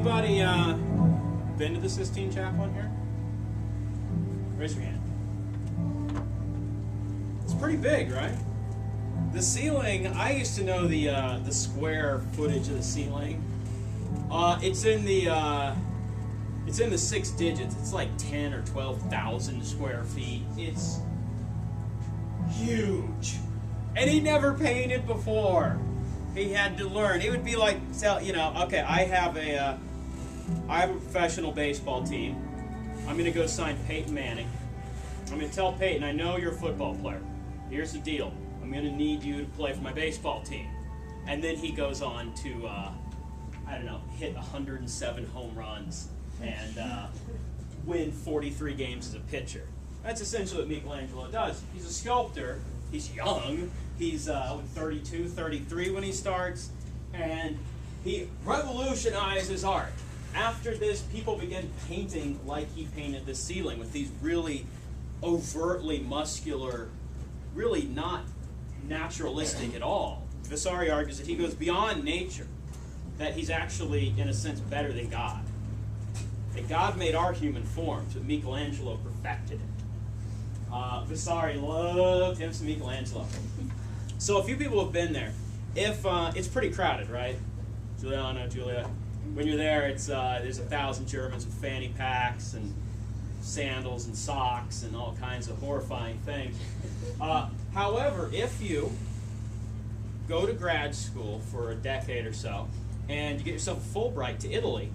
Anybody been to the Sistine Chapel in here? Raise your hand. It's pretty big, right? The ceiling, I used to know the square footage of the ceiling. It's in the 6 digits. It's like 10 or 12,000 square feet. It's huge. And he never painted before. He had to learn. He would be like, okay, I have a professional baseball team. I'm going to go sign Peyton Manning. I'm going to tell Peyton, I know you're a football player. Here's the deal. I'm going to need you to play for my baseball team. And then he goes on to, hit 107 home runs and win 43 games as a pitcher. That's essentially what Michelangelo does. He's a sculptor. He's young. He's 32, 33 when he starts. And he revolutionizes art. After this, people began painting like he painted the ceiling with these really overtly muscular, really not naturalistic at all. Vasari argues that he goes beyond nature, that he's actually, in a sense, better than God. That God made our human forms, but Michelangelo perfected it. Vasari loved him some Michelangelo. So a few people have been there. If it's pretty crowded, right? Juliana, Julia. When you're there, it's there's 1,000 Germans with fanny packs and sandals and socks and all kinds of horrifying things. However, if you go to grad school for a decade or so and you get yourself a Fulbright to Italy,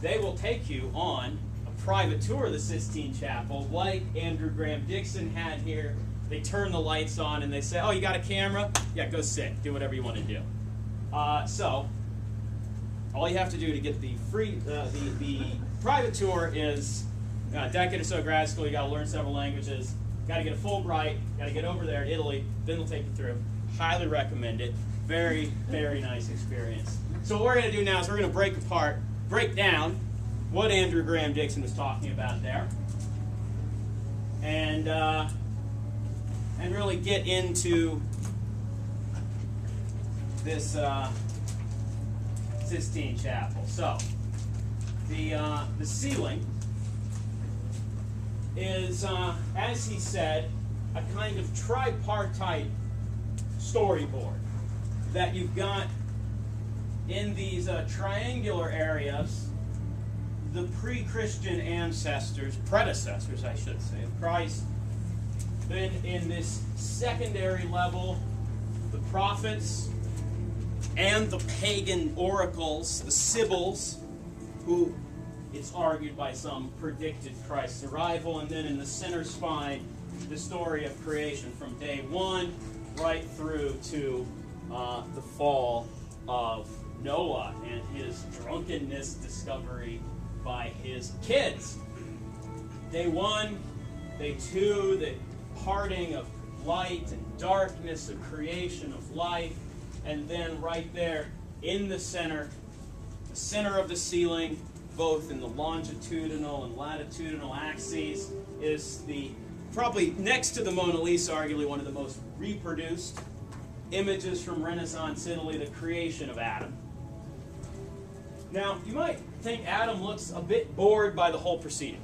they will take you on a private tour of the Sistine Chapel like Andrew Graham Dixon had here. They turn the lights on and they say, oh, you got a camera? Yeah, go sit. Do whatever you want to do. So all you have to do to get the free, the private tour is a decade or so of grad school. You got to learn several languages. Got to get a Fulbright. Got to get over there to Italy. Then they'll take you through. Highly recommend it. Very, very nice experience. So what we're going to do now is we're going to break down what Andrew Graham Dixon was talking about there, and really get into this Sistine Chapel. So the ceiling is, as he said, a kind of tripartite storyboard that you've got in these triangular areas. The pre-Christian predecessors, I should say, of Christ. Then in this secondary level, the prophets and the pagan oracles, the Sibyls, who it's argued by some predicted Christ's arrival. And then in the center spine, the story of creation from day one right through to the fall of Noah and his drunkenness discovery by his kids. Day 1, day 2, the parting of light and darkness, the creation of life, and then right there in the center of the ceiling, both in the longitudinal and latitudinal axes, is probably next to the Mona Lisa, arguably one of the most reproduced images from Renaissance Italy, the creation of Adam. Now, you might think Adam looks a bit bored by the whole proceeding.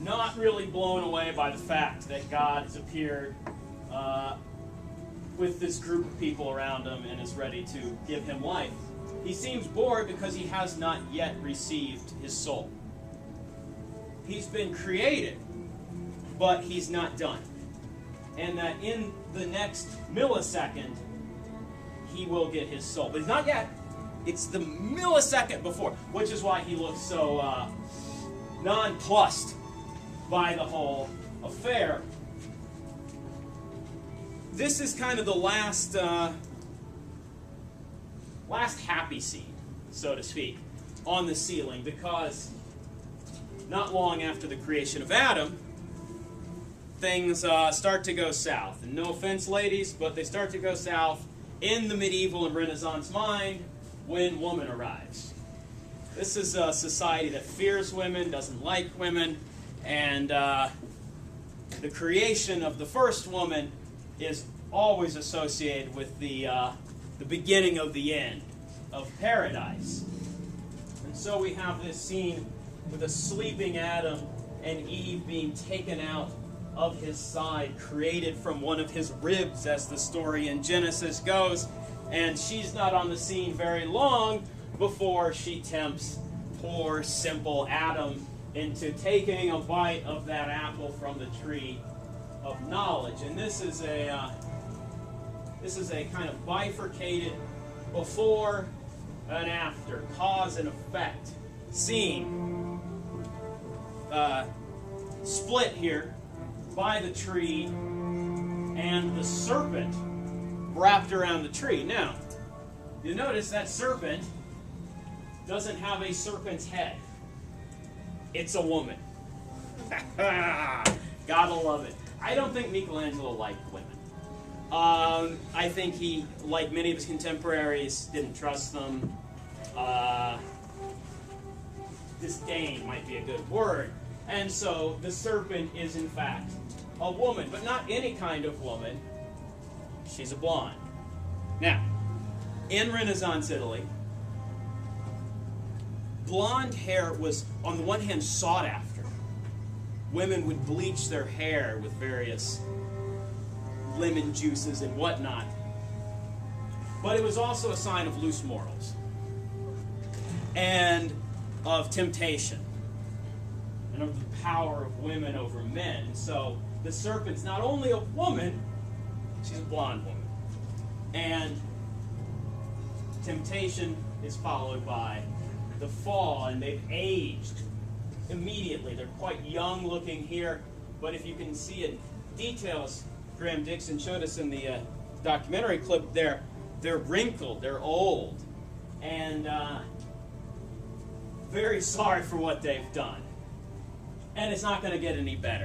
Not really blown away by the fact that God has appeared with this group of people around him and is ready to give him life. He seems bored because he has not yet received his soul. He's been created, but he's not done. And that in the next millisecond, he will get his soul. But he's not yet. It's the millisecond before, which is why he looks so nonplussed by the whole affair. This is kind of the last happy scene, so to speak, on the ceiling, because not long after the creation of Adam, things start to go south. And no offense, ladies, but they start to go south in the medieval and Renaissance mind when woman arrives. This is a society that fears women, doesn't like women, and the creation of the first woman is always associated with the beginning of the end of paradise. So we have this scene with a sleeping Adam and Eve being taken out of his side, created from one of his ribs, as the story in Genesis goes. And she's not on the scene very long before she tempts poor, simple Adam into taking a bite of that apple from the tree of knowledge. And this is a kind of bifurcated before and after, cause and effect scene, split here by the tree and the serpent wrapped around the tree. Now, you notice that serpent doesn't have a serpent's head. It's a woman. Gotta love it. I don't think Michelangelo liked women. I think he, like many of his contemporaries, didn't trust them. Disdain might be a good word. And so the serpent is in fact a woman, but not any kind of woman. She's a blonde. Now, in Renaissance Italy, blonde hair was, on the one hand, sought after. Women would bleach their hair with various lemon juices and whatnot. But it was also a sign of loose morals and of temptation and of the power of women over men. So the serpent's not only a woman, she's a blonde woman. And temptation is followed by the fall, and they've aged immediately. They're quite young looking here, but if you can see it, details Graham Dixon showed us in the documentary clip there, they're wrinkled, they're old, and very sorry for what they've done. And it's not going to get any better.